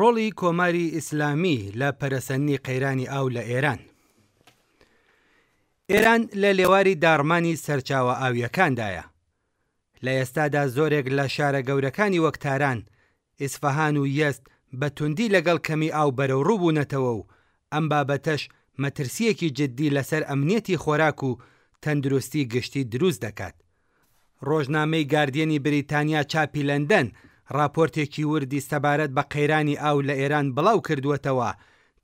ڕۆڵی کۆماری ئیسلامی لە پەرەسەندنی قەیرانی ئاو لە ئێران. ئێران لە لێواری داڕمانی سەرچاوە ئاویەکاندایە. لە ئێستادا زۆرێک لە شارە گەورەکانی وەک تاران، ئیسفەهان و یەزد بە توندی لەگەڵ کەمی ئاو بەرەوڕوو بوونەتەوە و ئەم بابەتەش مەترسیەکی جددی لەسەر ئەمنیەتی خۆراک و تەندروستی گشتی دروست دەکات. ڕۆژنامەی گاردیەنی بریتانیا چاپی لەندەن راپۆرتێکی وردی سەبارەت بە قەیرانی ئاو لە ئێران بڵاو کردووەتەوە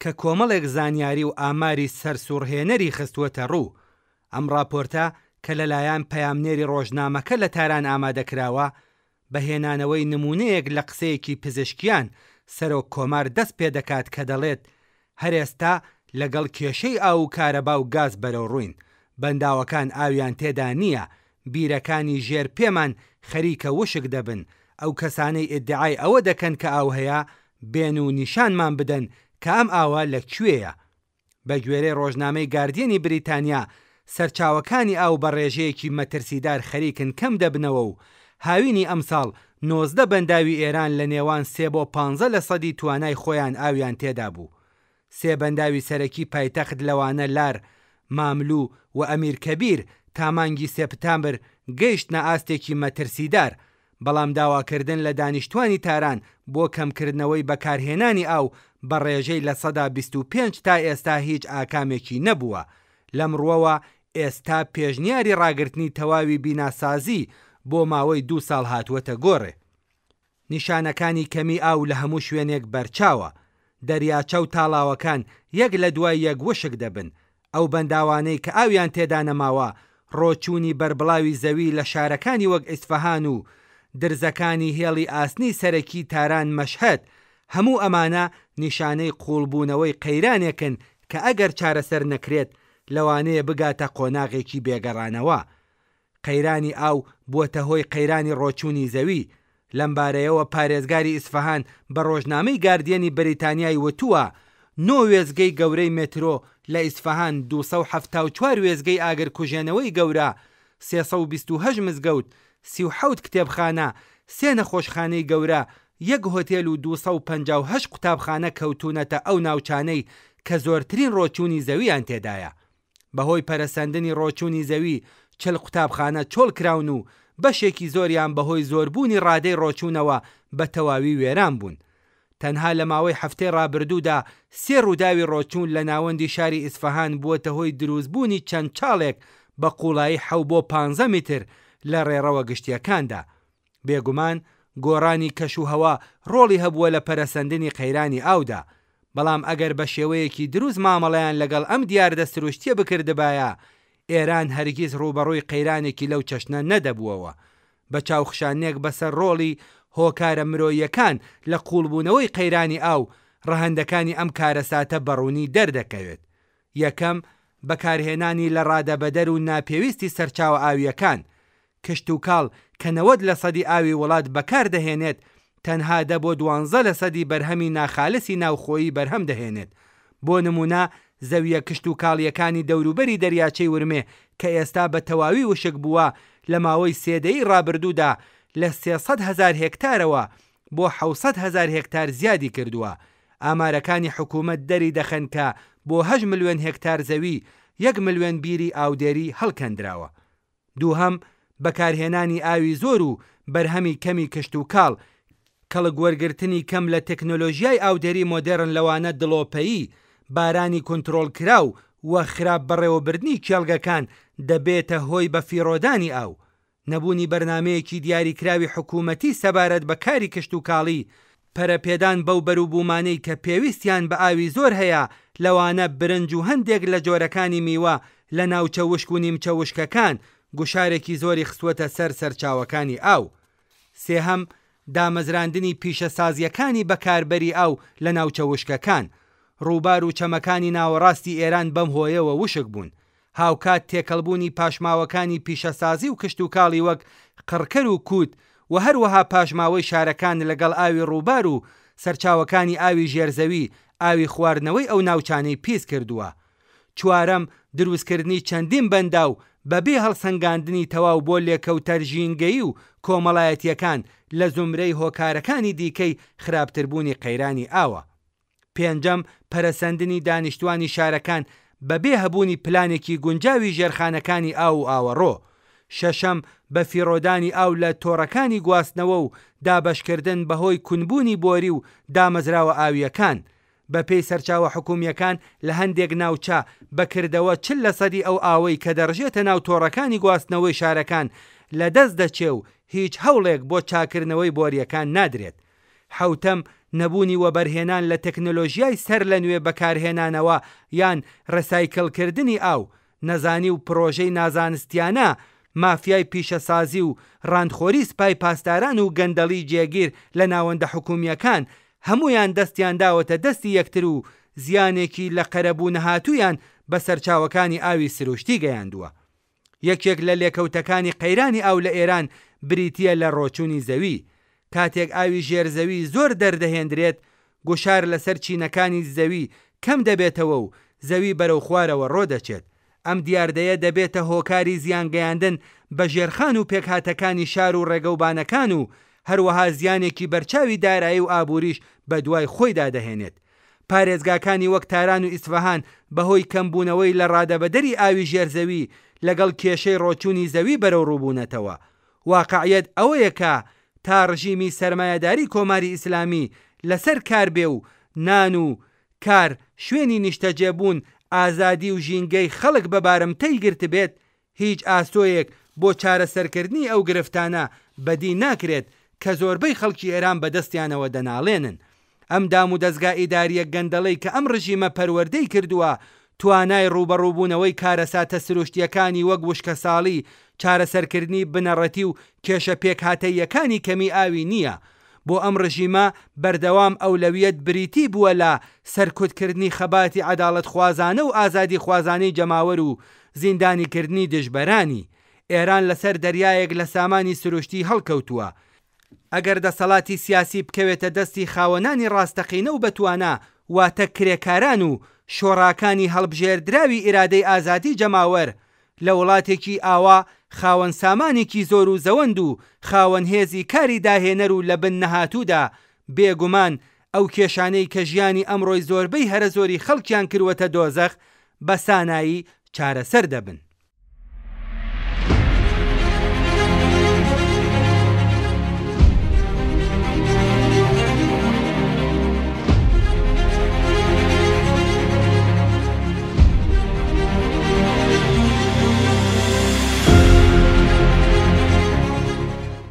کە کۆمەڵێک زانیاری و ئاماری سەرسوڕهێنەری خستووەتە ڕوو. ئەم راپۆرتە کە لەلایەن پەیامنێری ڕۆژنامەکە لە تاران ئامادەکراوە بەهێنانەوەی نمونەیەک لە قسەیەکی پزیشکیان سەرۆک کۆمار دەست پێ دەکات کە دەڵێت هەرێستا لەگەڵ کێشەی ئاو و کارەبا و گاز بەرەو ڕووین، بەنداوەکان ئاویان تێدا نییە، بیرەکانی ژێر پێمان خەریکە وشک دەبن، ئەو کەسانەی ئیدعای ئەوە دەکەن کە ئاو هەیە بێن و نیشانمان بدەن کە ئەم ئاوە لەکوێیە. بە گوێرەی ڕۆژنامەی گاردیەنی بریتانیا سەرچاوەکانی ئاو بە ڕێژەیەکی مەترسیدار خەریکن کەم دەبنەوە و هاوینی ئەمساڵ 19 بەنداوی ئێران لە نێوان 3 بۆ 15% توانای خۆیان ئاویان تێدا بوو. 3 بەنداوی سەرەکی پایتەخت لەوانە لار، ماملوو و ئەمیرکەبیر تا مانگی سێپتامبر گەیشتنە ئاستێکی مەترسیدار، بەڵام داواکردن لە دانیشتوانی تاران بۆ کەمکردنەوەی بەکارهێنانی ئاو بە ڕێژەی لە 25% تا ئێستا هیچ ئاکامێکی نەبووە. لەمڕۆوە ئێستا پێشنیاری ڕاگررتنی تەواوی بیناسازی بۆ ماوەی 2 ساڵ هاتووەتە گۆڕێ. نیشانەکانی کەمی ئاو لە هەموو شوێنێک بەرچاوە، دەریاچە و تاڵاوەکان یەک لە دوای یەک وشک دەبن. ئەو بەنداوانەی کە ئاویان تێدا نەماوە ڕۆچوونی بەربڵاوی زەوی لە شارەکانی وەک ئیسفەهان و درزەکانی هێڵی ئاسنی سەرەکی تاران مەشهەد، هەموو ئەمانە نیشانەی قوڵبوونەوەی قەیرانێکن کە ئەگەر چارەسەر نەکرێت لەوانەیە بگاتە قۆناغێکی بێگەڕانەوە. قەیرانی ئاو بووەتە هۆی قەیرانی ڕۆچوونی زەوی. لەمبارەیەوە پارێزگاری ئیسفەهان بە ڕۆژنامەی گاردیەنی بریتانیای وتووە 9 وێزگەی گەورەی مترۆ لە ئیسفەهان، 274 وێزگەی ئاگرکوژێنەوەی گەورە، 328 مزگەوت، 37 کتێبخانە، 3 نەخۆشخانەی گەورە، 1 هۆتێل و 258 قوتابخانە کەوتونەتە ئەو ناوچانەی کە زۆرترین ڕۆچوونی زەویان تێدایە. بەهۆی پەرەسەندنی ڕۆچوونی زەوی 40 قوتابخانە چۆڵ کراون و بەشێکی زۆریان بەهۆی زۆربوونی ڕادەی ڕۆچوونەوە بە تەواوی وێران بوون. تەنها لە ماوەی هەفتەی ڕابردوودا 3 ڕووداوی ڕۆچوون لە ناوەندی شاری ئیسفەهان بووەتە هۆی دروستبوونی چەند چاڵێک بە قوڵایی 7 بۆ 15 متر لە ڕێڕەوە گشتیەکاندا. بێگومان گۆڕانی کەشوهەوا ڕۆڵی هەبووە لە پەرەسەندنی قەیرانی ئاودا، بەڵام ئەگەر بە شێوەیەکی دروست مامەڵەیان لەگەڵ ئەم دیاردە سروشتیە بکردبایە، ئێران هەرگیز ڕوبەڕووی قەیرانێکی لەو چەشنە نەدەبووەوە. بە چاوخشانێک بەسەر ڕۆڵی هۆکارە مرۆییەکان لە قوڵبوونەوەی قەیرانی ئاو، ڕەهەندەکانی ئەم کارەساتە بەڕوونی دەردەکەوێت. یەکەم، بەکارهێنانی لە ڕادەبەدەر و ناپێویستی سەرچاوە ئاویەکان. کشت و کاڵ کە 90% ئاوی وڵات بەکاردەهێنێت تەنها 10 بۆ 12% بەرهەمی ناخالسی ناوخۆیی بەرهەم دەهێنێت. بۆ نمونە زەویە کشت و کاڵیەکانی دەوروبەری دەریاچەی ورمێ کە ئێستا بە تەواوی وشک بووە لە ماوەی 3 دەی ڕابردوودا لە 300,000 هێکتارەوە بۆ 700,000 هێکتار زیادی کردووە. ئامارەکانی حکوومەت دەری دەخەن کە بۆ 8 ملیۆن هێکتار زەوی 1 ملیۆن بیری ئاودێری هەڵکەندراوە. دووهەم، بەکارهێنانی ئاوی زۆر و بەرهەمی کەمی کشت و کاڵ، کەڵک وەرگرتنی کەم لە تەکنۆلۆژیای ئاودێری مۆدێرن لەوانە دڵۆپەیی، بارانی کۆنتڕۆڵ کراو وە خراپ بەڕێوەبردنی کێڵگەکان دەبێتە هۆی بە فیڕۆدانی ئاو. نەبوونی بەرنمەیەکی دیاریکراوی حکوومەتی سەبارەت بە کاری کشت و کاڵی، پەرەپێدان بەو بەروبوومانەی کە پێویستیان بە ئاوی زۆر هەیە، لەوانە برنج و هەندێک لە جۆرەکانی میوە لە ناوچە وشک و نیمچە وشکەکان گوشارێکی زۆری خستووەتە سەر سەرچاوەکانی ئاو. سێهەم، دامەزراندنی پیشەسازیەکانی بەکاربەری ئاو لە ناوچە وشکەکان. ڕووبار و چەمەکانی ناوەڕاستی ئێران بەم هۆیەوە وشک بوون. هاوکات تێکەڵبوونی پاشماوەکانی پیشەسازی و کشت و کاڵی وەک قڕکەر و کووت و هەروەها پاشماوەی شارەکان لەگەڵ ئاوی ڕووبار و سەرچاوەکانی ئاوی ژێرزەوی ئاوی خواردنەوەی ئەو ناوچانەی پیس کردووە. چوارەم، دروستکردنی چەندین بەندا و بەبێ هەڵسەنگاندنی تەواو بۆ لێکەوتەرژینگەی و کۆمەڵایەتیەکان لە زومرەی هۆکارەکانی دیکەی خراپتربوونی قەیرانی ئاوە. پێنجەم، پەرەسەندنی دانیشتوانی شارەکان بەبێ هەبوونی پلانێکی گونجاوی ژێرخانەکانی ئاو و ئاوەڕۆ. شەشەم، بە فیڕۆدانی ئاو لە تۆڕەکانی گواستنەوە و دابەشکردن بەهۆی کونبوونی بۆری و دامەزراوە ئاویەکان. بەپێی سەرچاوە حکوومیەکان لە هەندێک ناوچە بەکردەوە 40% ئەو ئاوەی کە دەڕژێتە ناو تۆڕەکانی گواستنەوەی شارەکان لە دەست دەچێ و هیچ هەوڵێک بۆ چاکردنەوەی بۆریەکان نادرێت. حوتەم، نەبوونی وەبەرهێنان لە تەکنۆلۆژیای سەر لە نوێ بەکارهێنانەوە یان ڕسایکڵکردنی ئاو، نەزانی و پرۆژەی نازانستیانە، مافیای پیشەسازی و ڕاندخۆری سپای پاسداران و گەندەڵی جێگیر لە ناوەندە حکوومیەکان هەمویان دەستیان داوەتە دەستی یەکتر و زیانێکی لە قەرەبوو نەهاتوویان بە سەرچاوەکانی ئاوی سروشتی گەیاندووە. یەکێک لە لێکەوتەکانی قەیرانی ئاو لە ئێران بریتیە لە ڕۆچوونی زەوی. کاتێک ئاوی ژێرزەوی زۆر دەردەهێنرێت، گوشار لەسەر چینەکانی زەوی کەم دەبێتەوە و زەوی بەرەو خوارەوە ڕۆدەچێت. ئەم دیاردەیە دەبێتە هۆکاری زیانگەیاندن بە ژێرخان و پێکهاتەکانی شار و ڕێگەوبانەکان و هەروەها زیانێکی بەرچاوی دارایی و ئابووریش بە دوای خۆیدا دەهێنێت. پارێزگاکانی وەک تاران و ئیسفەهان بەهۆی کەمبوونەوەی لە ڕادەبەدەری ئاوی ژێرزەوی لەگەڵ کێشەی ڕۆچوونی زەوی بەرەو ڕووبوونەتەوە. واقعیەت ئەوەیە کە تا ڕژیمی سەرمایەداری کۆماری ئیسلامی لەسەر کار بێ و نان و کار شوێنی نیشتەجێبوون ئازادی و ژینگەی خەڵک بە بارمتەی گرت بێت، هیچ ئاسۆیەک بۆ چارەسەرکردنی ئەو گرفتانە بەدی ناکرێت کە زۆربەی خەڵکی ئێران بەدەستیانەوە دەناڵێنن. ئەم دام و دەستگا ئیداریە گەندەڵەی کە ئەم ڕژیمە پەروەردەی کردووە توانای ڕوبەڕووبوونەوەی کارەساتە سروشتیەکانی وەک وشکە ساڵی، چارەسەرکردنی بنەڕەتی و کێشە پێکهاتەیەکانی کەمی ئاوی نییە. بۆ ئەم ڕژیمە بەردەوام ئەولەویەت بریتی بووە لە سەرکوتکردنی خەباتی عەداڵەت خوازانە و ئازادی خوازانەی جەماوەر و زیندانیکردنی دژبەرانی. ئێران لەسەر دەریایەک لە سامانی سروشتی هەڵکەوتووە. ئەگەر دەسەڵاتی سیاسی بکەوێتە دەستی خاوەنانی ڕاستەقینە و بەتوانە، واتە کرێکاران و شۆڕاکانی هەڵبژێردراوی ئیرادەی ئازادی جەماوەر، لە وڵاتێکی ئاوا خاوەن سامانێکی زۆر و زەوەند و خاوەن هێزی کاری داهێنەر و لە بن نەهاتوودا، بێگومان ئەو کێشانەی کە ژیانی ئەمڕۆی زۆربەی هەرە زۆری خەڵکیان کردوەتە دۆزەخ بە سانایی چارەسەر دەبن.